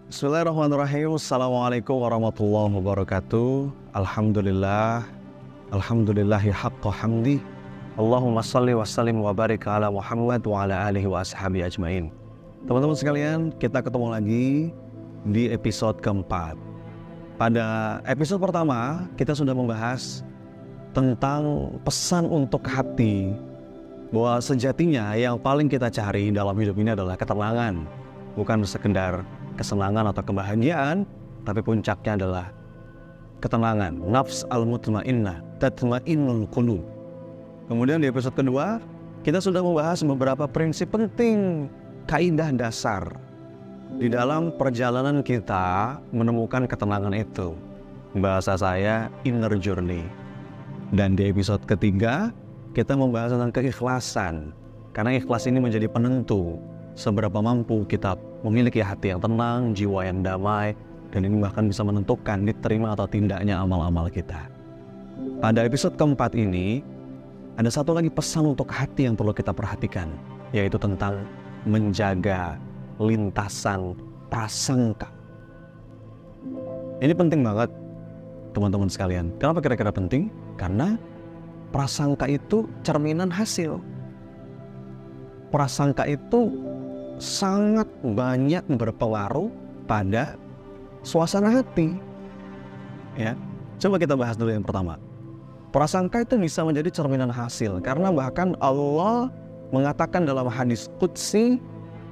Bismillahirrahmanirrahim. Assalamualaikum warahmatullahi wabarakatuh. Alhamdulillah. Alhamdulillahi haqqa hamdi. Allahumma salli wa sallim wa barik ala Muhammad wa ala alihi wa ashabi ajmain. Teman-teman sekalian, kita ketemu lagi di episode keempat. Pada episode pertama, kita sudah membahas tentang pesan untuk hati, bahwa sejatinya yang paling kita cari dalam hidup ini adalah ketenangan, bukan sekedar kesenangan atau kebahagiaan, tapi puncaknya adalah ketenangan. Nafs al-mutmainnah, tatmainnul qulub. Kemudian di episode kedua, kita sudah membahas beberapa prinsip penting, kaidah dasar di dalam perjalanan kita menemukan ketenangan itu. Bahasa saya, inner journey. Dan di episode ketiga, kita membahas tentang keikhlasan. Karena ikhlas ini menjadi penentu seberapa mampu kita memiliki hati yang tenang, jiwa yang damai, dan ini bahkan bisa menentukan diterima atau tidaknya amal-amal kita. Pada episode keempat ini, ada satu lagi pesan untuk hati yang perlu kita perhatikan, yaitu tentang menjaga lintasan prasangka. Ini penting banget, teman-teman sekalian. Kenapa kira-kira penting? Karena prasangka itu cerminan hasil. Prasangka itu sangat banyak berpengaruh pada suasana hati. Ya, coba kita bahas dulu yang pertama. Prasangka itu bisa menjadi cerminan hasil, karena bahkan Allah mengatakan dalam hadis qudsi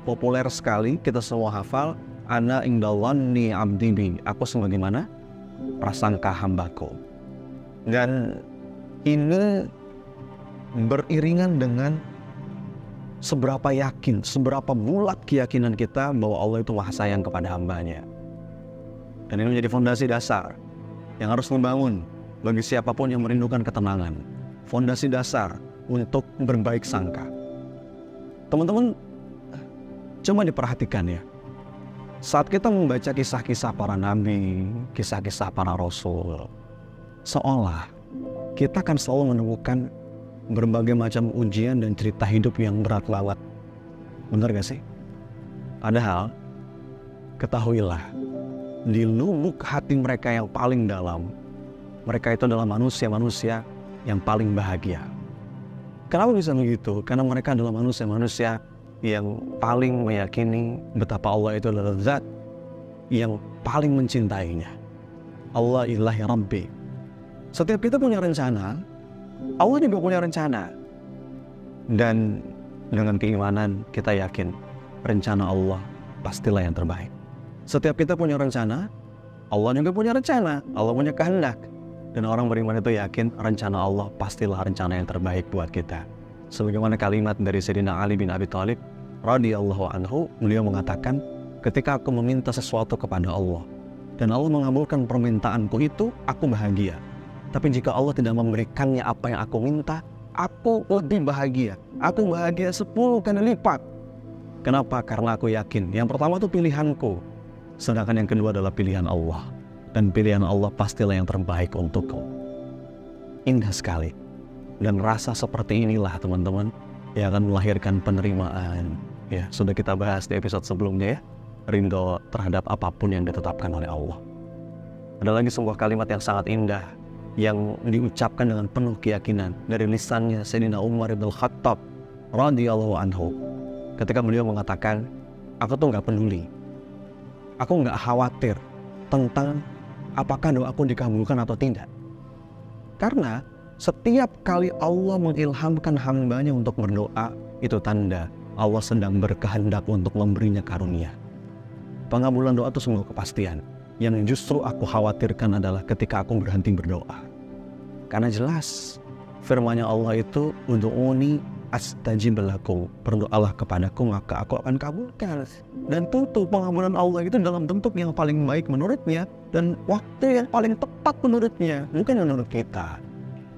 populer sekali, kita semua hafal, ana indallanni abdi bi, aku sebagaimana prasangka hambaku. Dan ini beriringan dengan seberapa yakin, seberapa bulat keyakinan kita bahwa Allah itu maha sayang kepada hambanya. Dan ini menjadi fondasi dasar yang harus membangun bagi siapapun yang merindukan ketenangan. Fondasi dasar untuk berbaik sangka. Teman-teman, coba diperhatikan ya. Saat kita membaca kisah-kisah para nabi, kisah-kisah para rasul, seolah kita akan selalu menemukan berbagai macam ujian dan cerita hidup yang berat banget. Benar gak sih? Padahal, ketahuilah, di lubuk hati mereka yang paling dalam, mereka itu adalah manusia-manusia yang paling bahagia. Kenapa bisa begitu? Karena mereka adalah manusia-manusia yang paling meyakini betapa Allah itu adalah zat yang paling mencintainya. Allah ilahi Rabbi. Setiap kita punya rencana, Allah juga punya rencana. Dan dengan keimanan kita yakin rencana Allah pastilah yang terbaik. Setiap kita punya rencana, Allah juga punya rencana. Allah punya kehendak. Dan orang beriman itu yakin rencana Allah pastilah rencana yang terbaik buat kita. Sebagaimana kalimat dari Sayyidina Ali bin Abi Thalib radhiyallahu anhu, beliau mengatakan, ketika aku meminta sesuatu kepada Allah dan Allah mengabulkan permintaanku itu, aku bahagia. Tapi jika Allah tidak memberikannya apa yang aku minta, aku lebih bahagia. Aku bahagia 10 kali lipat. Kenapa? Karena aku yakin yang pertama itu pilihanku, sedangkan yang kedua adalah pilihan Allah. Dan pilihan Allah pastilah yang terbaik untukku. Indah sekali. Dan rasa seperti inilah teman-teman yang akan melahirkan penerimaan. Ya, sudah kita bahas di episode sebelumnya ya. Ridho terhadap apapun yang ditetapkan oleh Allah. Ada lagi sebuah kalimat yang sangat indah yang diucapkan dengan penuh keyakinan dari lisannya Sayyidina Umar bin Khattab radhiyallahu anhu, ketika beliau mengatakan, aku tuh gak peduli, aku gak khawatir tentang apakah doaku dikabulkan atau tidak, karena setiap kali Allah mengilhamkan hambanya untuk berdoa, itu tanda Allah sedang berkehendak untuk memberinya karunia. Pengabulan doa itu sungguh kepastian. Yang justru aku khawatirkan adalah ketika aku berhenti berdoa. Karena jelas firman-Nya Allah itu, ud'uni astajib lakum, berdoalah kepadaku maka aku akan kabulkan. Dan tentu pengabulan Allah itu dalam bentuk yang paling baik menurutnya dan waktu yang paling tepat menurutnya, bukan menurut kita.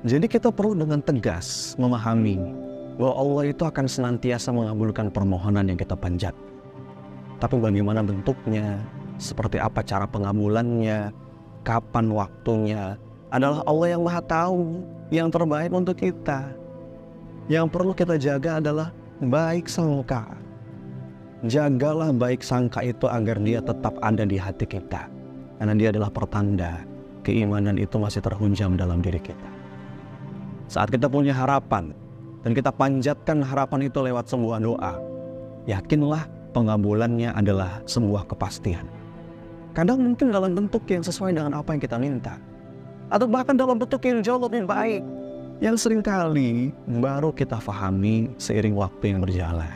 Jadi kita perlu dengan tegas memahami bahwa Allah itu akan senantiasa mengabulkan permohonan yang kita panjat. Tapi bagaimana bentuknya, seperti apa cara pengabulannya, kapan waktunya, adalah Allah yang Maha Tahu, yang terbaik untuk kita. Yang perlu kita jaga adalah baik sangka. Jagalah baik sangka itu agar dia tetap ada di hati kita. Karena dia adalah pertanda keimanan itu masih terhunjam dalam diri kita. Saat kita punya harapan dan kita panjatkan harapan itu lewat sebuah doa, yakinlah pengabulannya adalah sebuah kepastian. Kadang mungkin dalam bentuk yang sesuai dengan apa yang kita minta, atau bahkan dalam bentuk yang jauh lebih baik, yang seringkali baru kita fahami seiring waktu yang berjalan.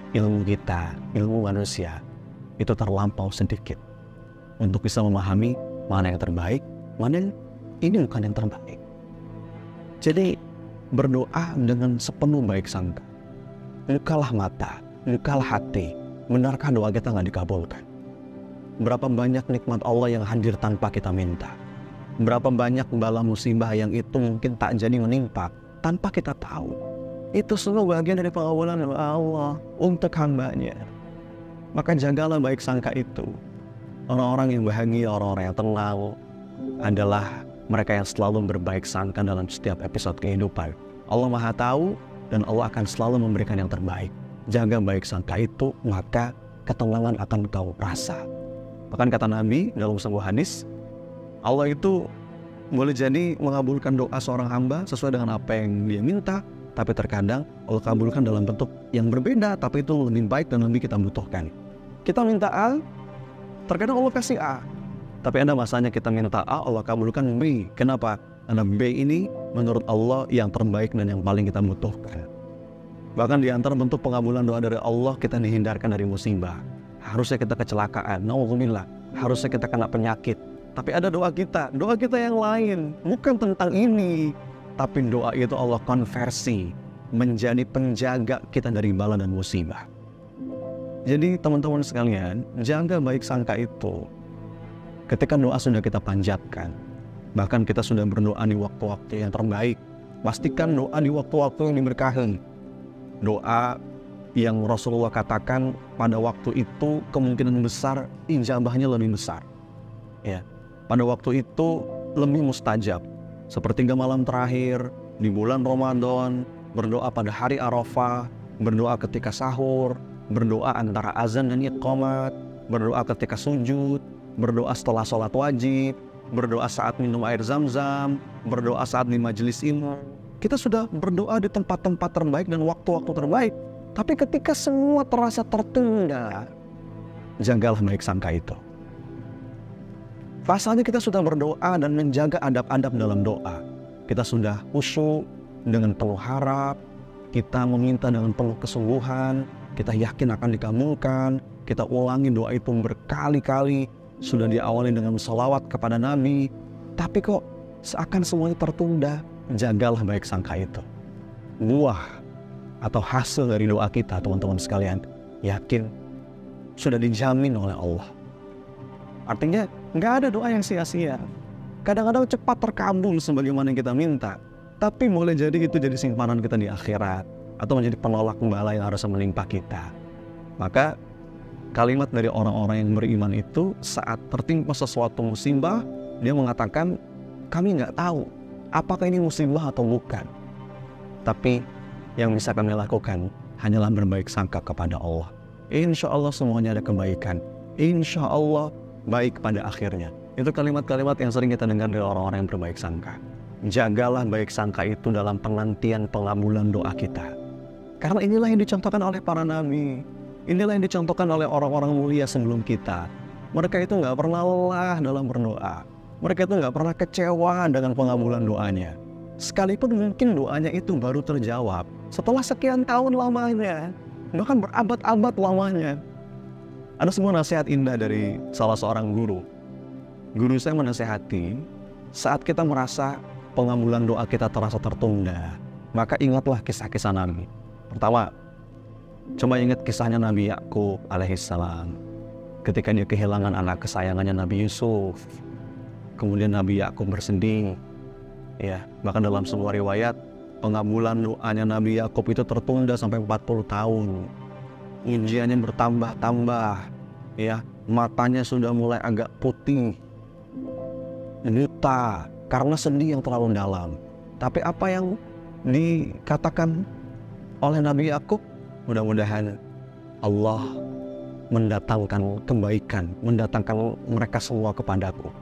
Ilmu kita, ilmu manusia, itu terlampau sedikit untuk bisa memahami mana yang terbaik, mana yang ini bukan yang terbaik. Jadi berdoa dengan sepenuh baik sangka. Bukalah mata, bukalah hati. Benarkah doa kita nggak dikabulkan? Berapa banyak nikmat Allah yang hadir tanpa kita minta? Berapa banyak bala musibah yang itu mungkin tak jadi menimpa tanpa kita tahu? Itu semua bagian dari pengabulan Allah untuk hambanya. Maka jagalah baik sangka itu. Orang-orang yang bahagia, orang-orang yang tenang adalah mereka yang selalu berbaik sangka dalam setiap episode kehidupan. Allah Maha Tahu dan Allah akan selalu memberikan yang terbaik. Jaga baik sangka itu, maka ketenangan akan kau rasa. Bahkan kata Nabi dalam sebuah hadis, Allah itu boleh jadi mengabulkan doa seorang hamba sesuai dengan apa yang dia minta, tapi terkadang Allah kabulkan dalam bentuk yang berbeda, tapi itu lebih baik dan lebih kita butuhkan. Kita minta A, terkadang Allah kasih A, tapi ada masanya kita minta A, Allah kabulkan B. Kenapa? Karena B ini menurut Allah yang terbaik dan yang paling kita butuhkan. Bahkan di antara bentuk pengabulan doa dari Allah, kita dihindarkan dari musibah. Harusnya kita kecelakaan, na'udzubillah. Harusnya kita kena penyakit. Tapi ada doa kita yang lain, bukan tentang ini. Tapi doa itu Allah konversi menjadi penjaga kita dari bala dan musibah. Jadi teman-teman sekalian, jaga baik sangka itu. Ketika doa sudah kita panjatkan, bahkan kita sudah berdoa di waktu-waktu yang terbaik, pastikan doa di waktu-waktu yang diberkahi. Doa yang Rasulullah katakan pada waktu itu kemungkinan besar ijabahnya lebih besar. Ya, pada waktu itu lebih mustajab. Sepertiga malam terakhir di bulan Ramadan, berdoa pada hari Arafah, berdoa ketika sahur, berdoa antara azan dan iqamat, berdoa ketika sujud, berdoa setelah sholat wajib, berdoa saat minum air zam-zam, berdoa saat di majelis ilmu. Kita sudah berdoa di tempat-tempat terbaik dan waktu-waktu terbaik. Tapi ketika semua terasa tertunda, jagalah baik sangka itu. Pasalnya kita sudah berdoa dan menjaga adab-adab dalam doa. Kita sudah khusyuk dengan penuh harap, kita meminta dengan penuh kesungguhan, kita yakin akan dikabulkan, kita ulangi doa itu berkali-kali, sudah diawali dengan sholawat kepada Nabi, tapi kok seakan semuanya tertunda. Jagalah baik sangka itu. Buah atau hasil dari doa kita, teman-teman sekalian, yakin sudah dijamin oleh Allah. Artinya nggak ada doa yang sia-sia. Kadang-kadang cepat terkabul sebagaimana yang kita minta, tapi boleh jadi itu jadi simpanan kita di akhirat atau menjadi penolak bala yang harus menimpa kita. Maka kalimat dari orang-orang yang beriman itu saat tertimpa sesuatu musibah, dia mengatakan, kami nggak tahu apakah ini musibah atau bukan, tapi yang bisa kami lakukan hanyalah berbaik sangka kepada Allah. Insya Allah semuanya ada kebaikan. Insya Allah baik pada akhirnya. Itu kalimat-kalimat yang sering kita dengar dari orang-orang yang berbaik sangka. Jagalah baik sangka itu dalam penantian pengabulan doa kita. Karena inilah yang dicontohkan oleh para nabi. Inilah yang dicontohkan oleh orang-orang mulia sebelum kita. Mereka itu nggak pernah lelah dalam berdoa. Mereka itu nggak pernah kecewa dengan pengabulan doanya. Sekalipun mungkin doanya itu baru terjawab setelah sekian tahun lamanya, bahkan berabad-abad lamanya. Ada sebuah nasihat indah dari salah seorang guru. Guru saya menasihati, saat kita merasa pengabulan doa kita terasa tertunda, maka ingatlah kisah-kisah Nabi. Pertama, coba ingat kisahnya Nabi Yakub alaihissalam. Ketika dia kehilangan anak kesayangannya Nabi Yusuf. Kemudian Nabi Yakub bersedih. Ya, bahkan dalam sebuah riwayat, pengabulan doanya Nabi Yakub itu tertunda sampai 40 tahun. Ujiannya bertambah-tambah, ya, matanya sudah mulai agak putih, buta karena sedih yang terlalu dalam. Tapi apa yang dikatakan oleh Nabi Yakub, mudah-mudahan Allah mendatangkan kebaikan, mendatangkan mereka semua kepadaku.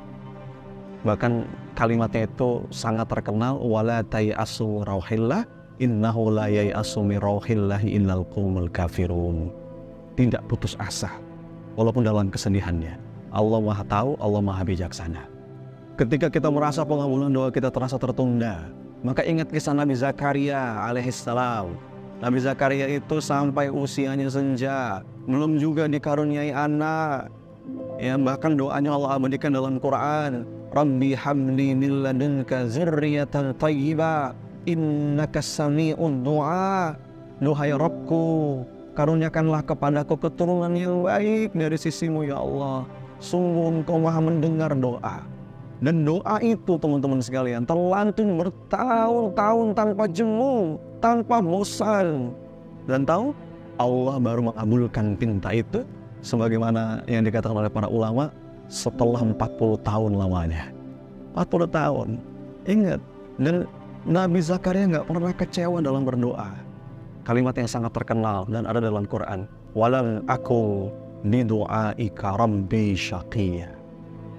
Bahkan kalimatnya itu sangat terkenal, wala tayasu rauhillah innahu la yayasu min rauhillahi illal qaumul kafirun. Tidak putus asa walaupun dalam kesedihannya. Allah Maha tahu, Allah Maha bijaksana. Ketika kita merasa pengabulan doa kita terasa tertunda, maka ingat kisah Nabi Zakaria alaihissalam. Nabi Zakaria itu sampai usianya senja, belum juga dikaruniai anak. Ya, bahkan doanya Allah abadikan dalam Quran. Rabbi habli min ladunka dzurriyyatan thayyibah innaka sami'ud du'a. Duhai Rabbku, karuniakanlah kepadaku keturunan yang baik dari sisimu ya Allah. Sungguh Engkau Maha mendengar doa. Dan doa itu teman-teman sekalian terlantun bertahun-tahun tanpa jemu, tanpa bosan. Dan tahu Allah baru mengabulkan pinta itu sebagaimana yang dikatakan oleh para ulama setelah 40 tahun lamanya. 40 tahun. Ingat, dan Nabi Zakaria nggak pernah kecewa dalam berdoa. Kalimat yang sangat terkenal dan ada dalam Quran. Walam aku bidu'aika rabbi syaqiyya.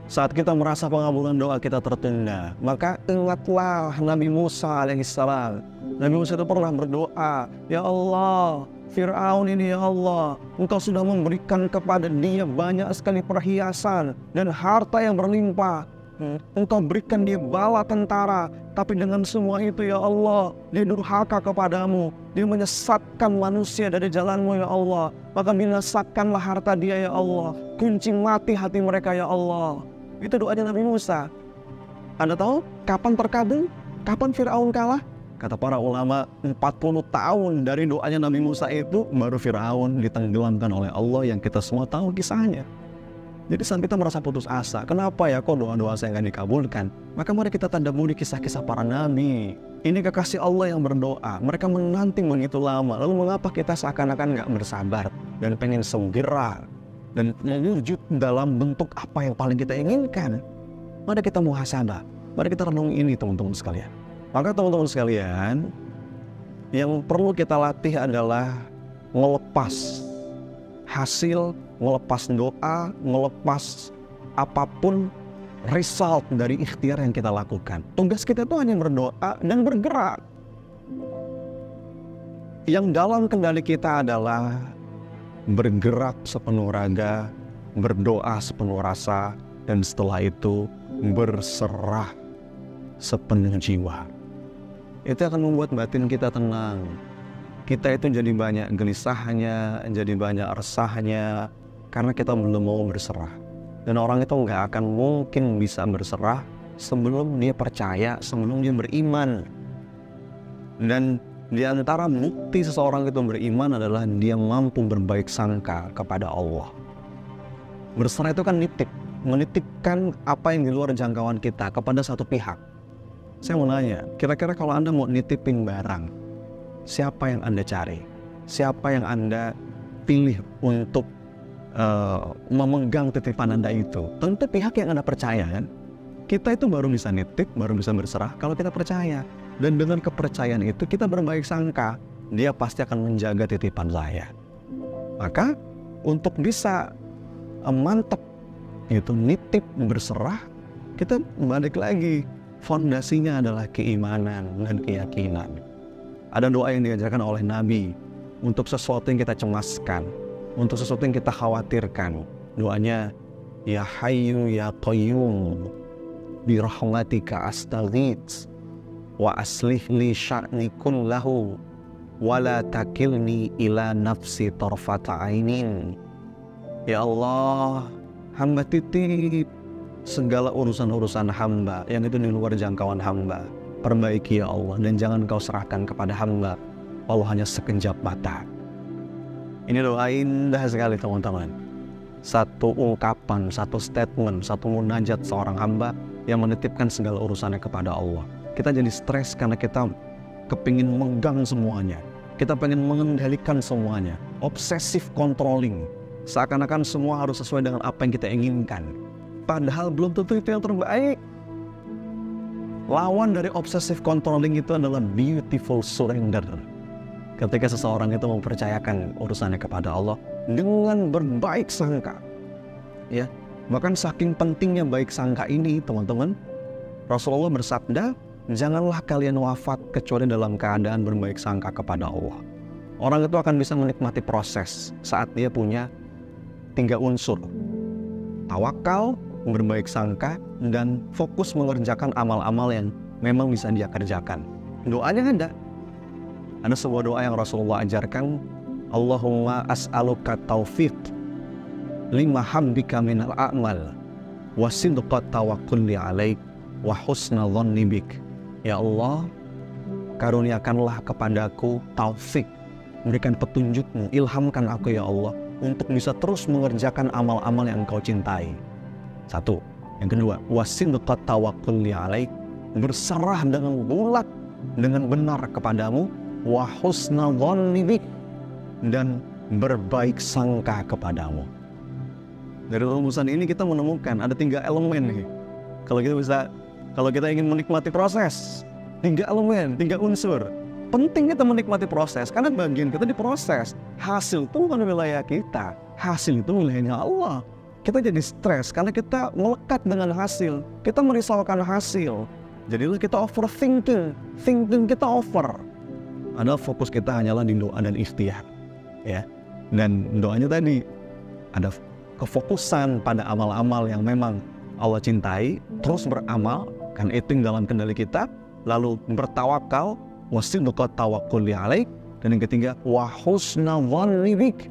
Saat kita merasa pengabulan doa kita tertunda, maka ingatlah Nabi Musa alaihissalam. Nabi Musa itu pernah berdoa, ya Allah, Fir'aun ini ya Allah, Engkau sudah memberikan kepada dia banyak sekali perhiasan dan harta yang berlimpah. Engkau berikan dia bala tentara, tapi dengan semua itu ya Allah, dia durhaka kepadamu, dia menyesatkan manusia dari jalanmu ya Allah. Maka binasakanlah harta dia ya Allah, kunci mati hati mereka ya Allah. Itu doanya Nabi Musa. Anda tahu kapan terkabul? Kapan Fir'aun kalah? Kata para ulama, 40 tahun dari doanya Nabi Musa itu baru Fir'aun ditenggelamkan oleh Allah yang kita semua tahu kisahnya. Jadi saat kita merasa putus asa, kenapa ya kok doa-doa saya nggak dikabulkan? Maka mari kita tadabburi kisah-kisah para nabi. Ini kekasih Allah yang berdoa, mereka menanti begitu lama. Lalu mengapa kita seakan-akan nggak bersabar dan pengen segera dan mewujud dalam bentuk apa yang paling kita inginkan? Mari kita muhasabah, mari kita renung ini teman-teman sekalian. Maka teman-teman sekalian, yang perlu kita latih adalah melepas hasil, melepas doa, melepas apapun result dari ikhtiar yang kita lakukan. Tugas kita itu hanya berdoa dan bergerak. Yang dalam kendali kita adalah bergerak sepenuh raga, berdoa sepenuh rasa, dan setelah itu berserah sepenuh jiwa. Itu akan membuat batin kita tenang. Kita itu jadi banyak gelisahnya, jadi banyak resahnya, karena kita belum mau berserah. Dan orang itu nggak akan mungkin bisa berserah sebelum dia percaya, sebelum dia beriman. Dan di antara bukti seseorang itu beriman adalah dia mampu berbaik sangka kepada Allah. Berserah itu kan nitip, menitipkan apa yang di luar jangkauan kita kepada satu pihak. Saya mau nanya, kira-kira kalau Anda mau nitipin barang, siapa yang Anda cari? Siapa yang Anda pilih untuk memegang titipan Anda itu? Tentu pihak yang Anda percaya kan? Kita itu baru bisa nitip, baru bisa berserah kalau kita percaya. Dan dengan kepercayaan itu kita berbaik sangka, dia pasti akan menjaga titipan saya. Maka untuk bisa mantap itu nitip berserah, kita balik lagi. Fondasinya adalah keimanan dan keyakinan. Ada doa yang diajarkan oleh Nabi untuk sesuatu yang kita cemaskan, untuk sesuatu yang kita khawatirkan. Doanya, Ya Hayyu Ya Qayyum bi rahmatika astaghits wa aslih li sya'ni kullahu wa la takilni ila nafsi tarfata ainin. Ya Allah, hamba titip segala urusan-urusan hamba yang itu di luar jangkauan hamba. Perbaiki ya Allah, dan jangan kau serahkan kepada hamba walau hanya sekejap mata. Ini doa indah sekali teman-teman. Satu ungkapan, satu statement, satu munajat seorang hamba yang menitipkan segala urusannya kepada Allah. Kita jadi stres karena kita kepingin megang semuanya. Kita pengen mengendalikan semuanya. Obsessive controlling. Seakan-akan semua harus sesuai dengan apa yang kita inginkan. Padahal belum tentu itu yang terbaik. Lawan dari obsessive controlling itu adalah beautiful surrender. ketika seseorang itu mempercayakan urusannya kepada Allah dengan berbaik sangka. Ya, bahkan saking pentingnya baik sangka ini, teman-teman, Rasulullah bersabda, janganlah kalian wafat kecuali dalam keadaan berbaik sangka kepada Allah. Orang itu akan bisa menikmati proses saat dia punya 3 unsur. Tawakal, berbaik sangka, dan fokus mengerjakan amal-amal yang memang bisa dia kerjakan. Doanya ada. Ada sebuah doa yang Rasulullah ajarkan, Allahumma as'aluka taufiq lima hambika minal a'mal wa sidqa tawakkulli alaik wa husna dhanni bik. Ya Allah, karuniakanlah kepadaku taufik, berikan petunjukmu, ilhamkan aku ya Allah untuk bisa terus mengerjakan amal-amal yang Engkau cintai. 1. Yang kedua, wasidqa tawakkulli alaik, berserah dengan bulat, dengan benar kepadamu, wa husna dhanni bik, dan berbaik sangka kepadamu. Dari rumusan ini kita menemukan ada 3 elemen nih. Kalau kita ingin menikmati proses, 3 elemen, 3 unsur. Penting kita menikmati proses, karena bagian kita diproses. Hasil itu bukan wilayah kita, hasil itu wilayahnya Allah. Kita jadi stres karena kita melekat dengan hasil, kita merisaukan hasil. Jadilah kita overthinking, thinking kita over. Ada fokus kita hanyalah di doa dan ikhtiar, ya. Dan doanya tadi ada kefokusan pada amal-amal yang memang Allah cintai, terus beramal, kan itu yang dalam kendali kita. Lalu bertawakal, wasidqa tawakkulli alaik, dan yang ketiga wa husna dhanni bik,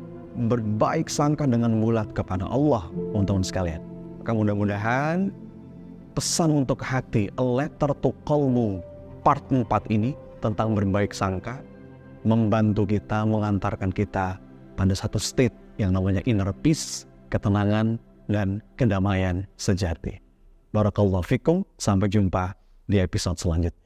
berbaik sangka dengan bulat kepada Allah, teman-teman sekalian. Maka mudah-mudahan pesan untuk hati, a letter to qalbu, part 4 ini tentang berbaik sangka membantu kita, mengantarkan kita pada satu state yang namanya inner peace, ketenangan dan kedamaian sejati. Barakallahu fikum, sampai jumpa di episode selanjutnya.